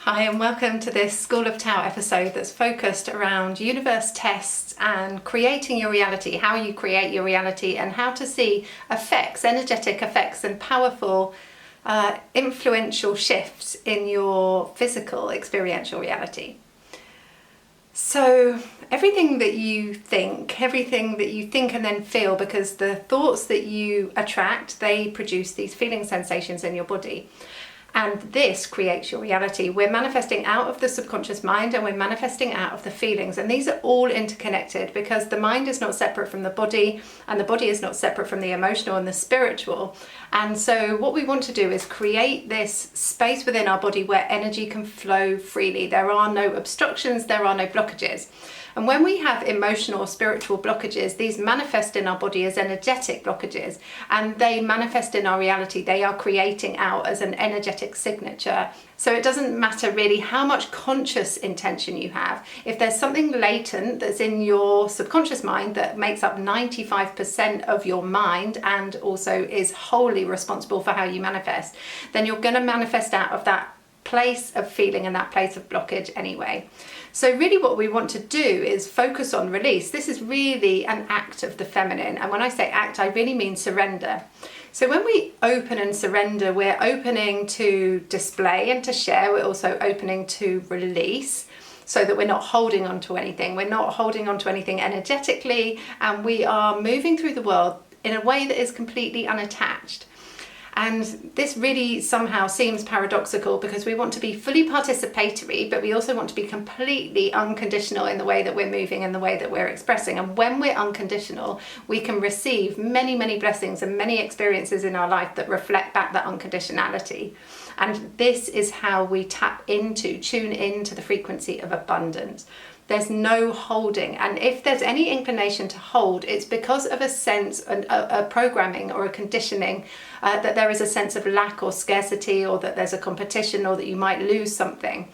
Hi and welcome to this School of Tao episode that's focused around universe tests and creating your reality, how you create your reality and how to see effects, energetic effects and powerful influential shifts in your physical experiential reality. So everything that you think and then feel, because the thoughts that you attract, they produce these feeling sensations in your body. And this creates your reality. We're manifesting out of the subconscious mind and we're manifesting out of the feelings. And these are all interconnected because the mind is not separate from the body and the body is not separate from the emotional and the spiritual. And so what we want to do is create this space within our body where energy can flow freely. There are no obstructions, there are no blockages. And when we have emotional or spiritual blockages, these manifest in our body as energetic blockages and they manifest in our reality. They are creating out as an energetic signature. So it doesn't matter really how much conscious intention you have. If there's something latent that's in your subconscious mind that makes up 95% of your mind and also is wholly responsible for how you manifest, then you're going to manifest out of that place of feeling and that place of blockage anyway. So really what we want to do is focus on release. This is really an act of the feminine. And when I say act, I really mean surrender. So when we open and surrender, we're opening to display and to share. We're also opening to release so that we're not holding on to anything. We're not holding on to anything energetically, and we are moving through the world in a way that is completely unattached. And this really somehow seems paradoxical because we want to be fully participatory, but we also want to be completely unconditional in the way that we're moving and the way that we're expressing. And when we're unconditional, we can receive many, many blessings and many experiences in our life that reflect back that unconditionality. And this is how we tune into the frequency of abundance. There's no holding, and if there's any inclination to hold, it's because of a sense, a programming or a conditioning that there is a sense of lack or scarcity, or that there's a competition, or that you might lose something.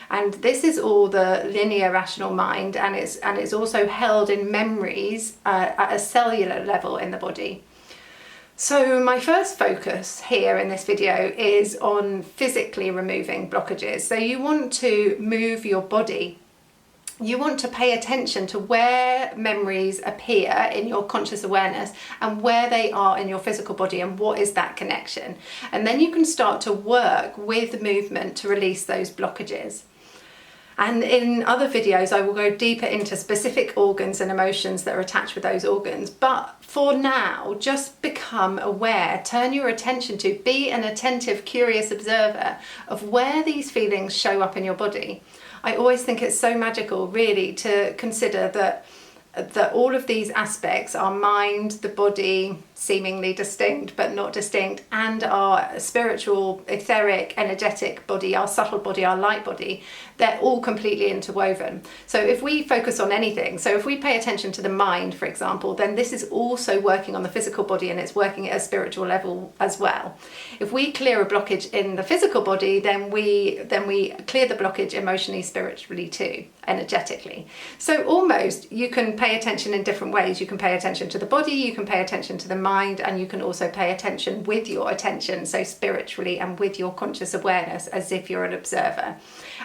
And this is all the linear rational mind, and it's also held in memories at a cellular level in the body. So my first focus here in this video is on physically removing blockages. So you want to move your body. You want to pay attention to where memories appear in your conscious awareness and where they are in your physical body and what is that connection. And then you can start to work with movement to release those blockages. And in other videos, I will go deeper into specific organs and emotions that are attached with those organs. But for now, just become aware, turn your attention to, be an attentive, curious observer of where these feelings show up in your body. I always think it's so magical, really, to consider that all of these aspects, our mind, the body, seemingly distinct but not distinct, and our spiritual, etheric, energetic body, our subtle body, our light body, they're all completely interwoven. So if we focus on anything, so if we pay attention to the mind, for example, then this is also working on the physical body and it's working at a spiritual level as well. If we clear a blockage in the physical body, then we clear the blockage emotionally, spiritually too, energetically. So almost you can pay attention in different ways. You can pay attention to the body, you can pay attention to the mind, and you can also pay attention with your attention, so spiritually and with your conscious awareness as if you're an observer.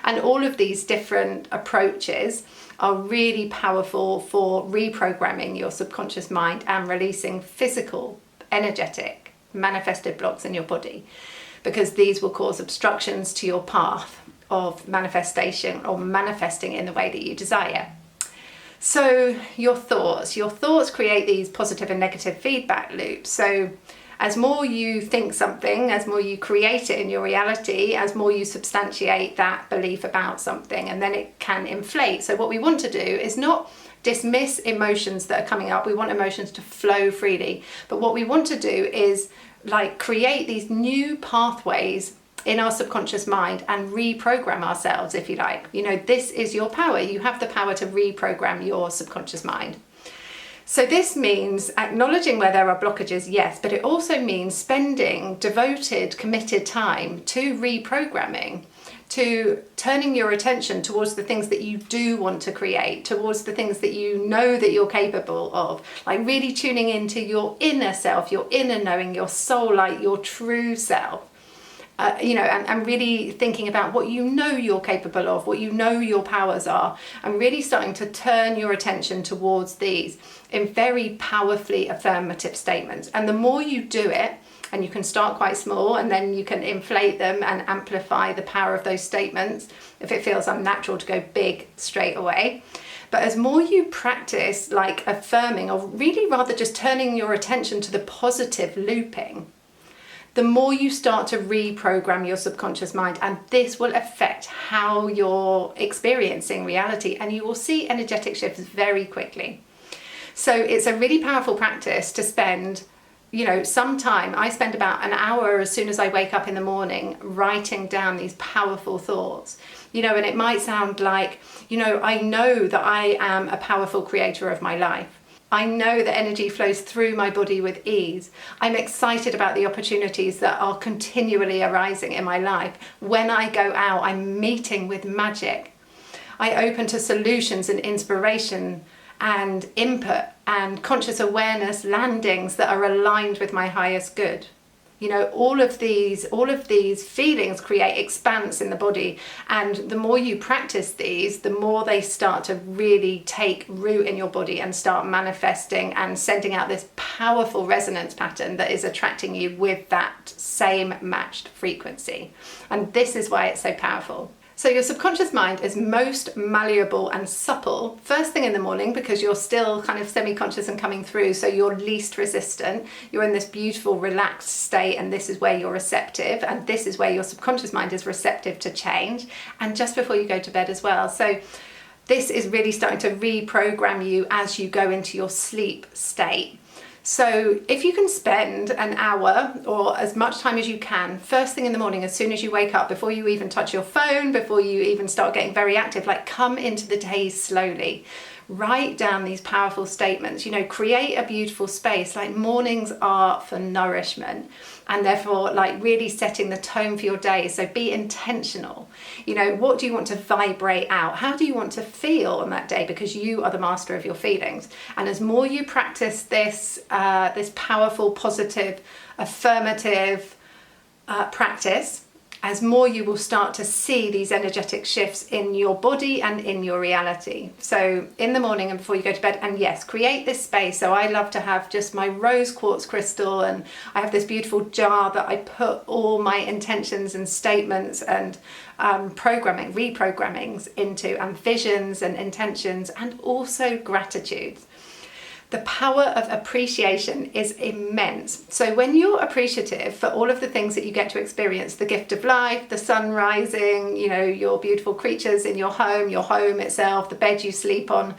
And all of these different approaches are really powerful for reprogramming your subconscious mind and releasing physical, energetic, manifested blocks in your body, because these will cause obstructions to your path of manifestation or manifesting in the way that you desire. So your thoughts create these positive and negative feedback loops. So as more you think something, as more you create it in your reality, as more you substantiate that belief about something, and then it can inflate. So what we want to do is not dismiss emotions that are coming up. We want emotions to flow freely. But what we want to do is create these new pathways in our subconscious mind and reprogram ourselves, if you like. You know, this is your power. You have the power to reprogram your subconscious mind. So this means acknowledging where there are blockages, yes, but it also means spending devoted, committed time to reprogramming, to turning your attention towards the things that you do want to create, towards the things that you know that you're capable of, like really tuning into your inner self, your inner knowing, your soul light, your true self. and really thinking about what you know you're capable of, what you know your powers are, and really starting to turn your attention towards these in very powerfully affirmative statements. And the more you do it, and you can start quite small and then you can inflate them and amplify the power of those statements if it feels unnatural to go big straight away. But as more you practice like affirming, or really rather just turning your attention to the positive looping, the more you start to reprogram your subconscious mind, and this will affect how you're experiencing reality, and you will see energetic shifts very quickly. So it's a really powerful practice to spend, some time. I spend about an hour as soon as I wake up in the morning writing down these powerful thoughts, and it might sound like, I know that I am a powerful creator of my life. I know that energy flows through my body with ease. I'm excited about the opportunities that are continually arising in my life. When I go out, I'm meeting with magic. I open to solutions and inspiration and input and conscious awareness landings that are aligned with my highest good. All of these feelings create expanse in the body, and the more you practice these, the more they start to really take root in your body and start manifesting and sending out this powerful resonance pattern that is attracting you with that same matched frequency. And this is why it's so powerful. So your subconscious mind is most malleable and supple first thing in the morning, because you're still kind of semi-conscious and coming through, so you're least resistant. You're in this beautiful relaxed state, and this is where you're receptive, and this is where your subconscious mind is receptive to change, and just before you go to bed as well. So this is really starting to reprogram you as you go into your sleep state. So if you can spend an hour or as much time as you can first thing in the morning, as soon as you wake up, before you even touch your phone, before you even start getting very active, like come into the day slowly. Write down these powerful statements, create a beautiful space. Like mornings are for nourishment, and therefore like really setting the tone for your day. So be intentional. What do you want to vibrate out? How do you want to feel on that day? Because you are the master of your feelings. And as more you practice this powerful, positive, affirmative practice, as more you will start to see these energetic shifts in your body and in your reality. So in the morning and before you go to bed, and yes, create this space. So I love to have just my rose quartz crystal, and I have this beautiful jar that I put all my intentions and statements and reprogrammings into, and visions and intentions, and also gratitudes. The power of appreciation is immense. So when you're appreciative for all of the things that you get to experience, the gift of life, the sun rising, your beautiful creatures in your home itself, the bed you sleep on,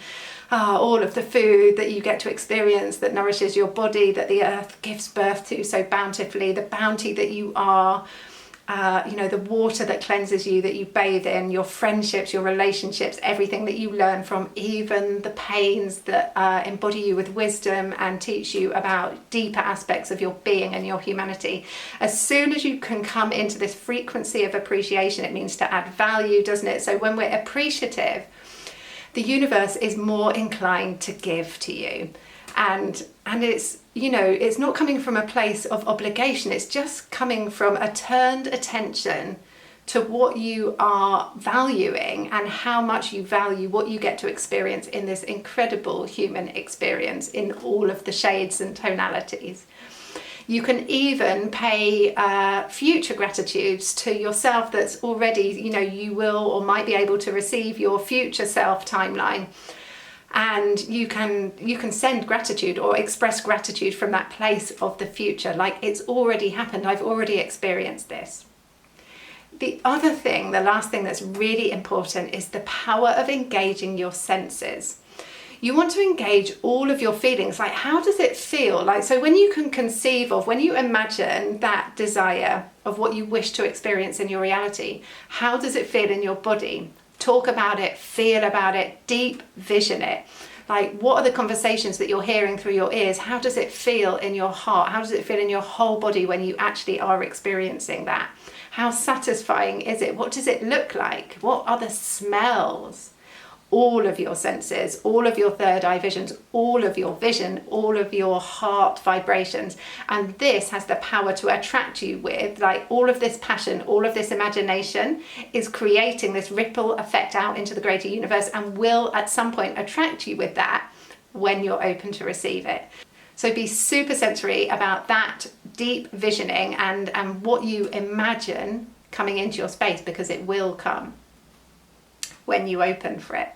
all of the food that you get to experience that nourishes your body, that the earth gives birth to so bountifully, the bounty that you are, the water that cleanses you, that you bathe in, your friendships, your relationships, everything that you learn from, even the pains that embody you with wisdom and teach you about deeper aspects of your being and your humanity. As soon as you can come into this frequency of appreciation, it means to add value, doesn't it? So when we're appreciative, the universe is more inclined to give to you. And it's, it's not coming from a place of obligation. It's just coming from a turned attention to what you are valuing and how much you value what you get to experience in this incredible human experience in all of the shades and tonalities. You can even pay future gratitudes to yourself that's already, you will or might be able to receive your future self timeline. And you can send gratitude or express gratitude from that place of the future, like it's already happened. I've already experienced this. The other thing, the last thing that's really important, is the power of engaging your senses. You want to engage all of your feelings. Like, how does it feel? Like, so when you can conceive of, when you imagine that desire of what you wish to experience in your reality, how does it feel in your body? Talk about it, feel about it, deep vision it. Like, what are the conversations that you're hearing through your ears? How does it feel in your heart? How does it feel in your whole body when you actually are experiencing that? How satisfying is it? What does it look like? What are the smells? all of your senses, all of your third eye visions, all of your vision, all of your heart vibrations. And this has the power to attract you with, like, all of this passion, all of this imagination is creating this ripple effect out into the greater universe, and will at some point attract you with that when you're open to receive it. So be super sensory about that deep visioning and what you imagine coming into your space, because it will come when you open for it.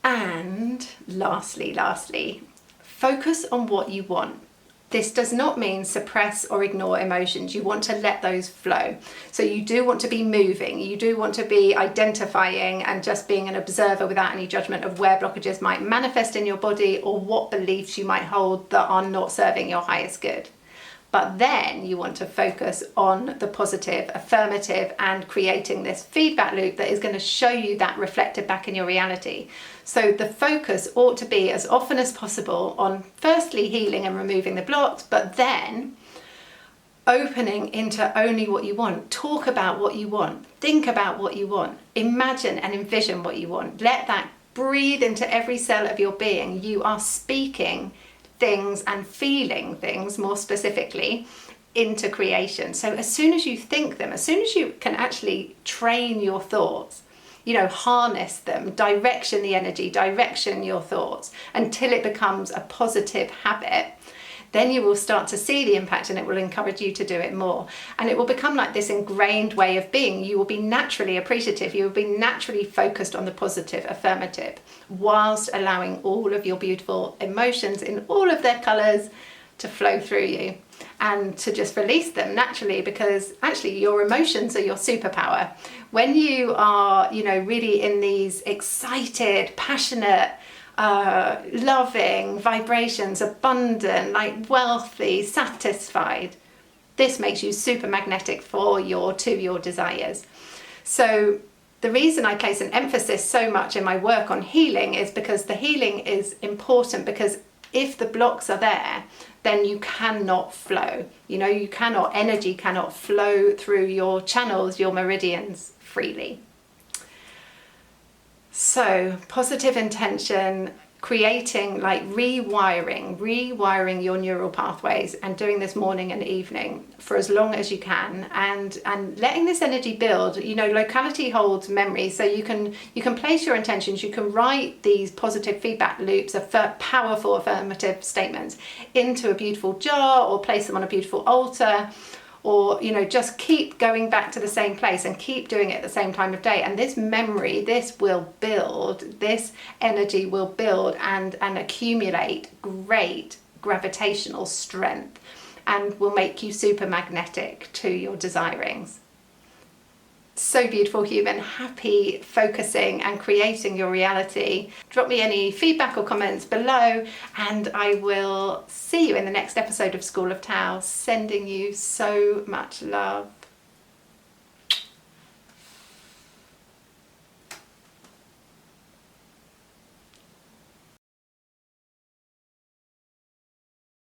And lastly, focus on what you want. This does not mean suppress or ignore emotions. You want to let those flow. So you do want to be moving. You do want to be identifying and just being an observer without any judgment of where blockages might manifest in your body or what beliefs you might hold that are not serving your highest good. But then you want to focus on the positive, affirmative, and creating this feedback loop that is going to show you that reflected back in your reality. So the focus ought to be as often as possible on firstly healing and removing the blocks, but then opening into only what you want. Talk about what you want. Think about what you want. Imagine and envision what you want. Let that breathe into every cell of your being. You are speaking things and feeling things, more specifically, into creation. So as soon as you think them, as soon as you can actually train your thoughts, harness them, direction the energy, direction your thoughts until it becomes a positive habit, then you will start to see the impact, and it will encourage you to do it more. And it will become like this ingrained way of being. You will be naturally appreciative. You will be naturally focused on the positive, affirmative, whilst allowing all of your beautiful emotions in all of their colours to flow through you and to just release them naturally, because actually your emotions are your superpower. When you are, really in these excited, passionate, loving vibrations, abundant, like wealthy, satisfied, this makes you super magnetic to your desires. So the reason I place an emphasis so much in my work on healing is because the healing is important, because if the blocks are there, then you cannot flow. Energy cannot flow through your channels, your meridians freely. So positive intention, creating, like, rewiring your neural pathways, and doing this morning and evening for as long as you can, and letting this energy build. Locality holds memory, so you can place your intentions, you can write these positive feedback loops of powerful affirmative statements into a beautiful jar, or place them on a beautiful altar, or just keep going back to the same place and keep doing it at the same time of day. And this memory, this will build, this energy will build and accumulate great gravitational strength, and will make you super magnetic to your desirings. So beautiful, human. Happy focusing and creating your reality. Drop me any feedback or comments below, and I will see you in the next episode of School of Tao. Sending you so much love.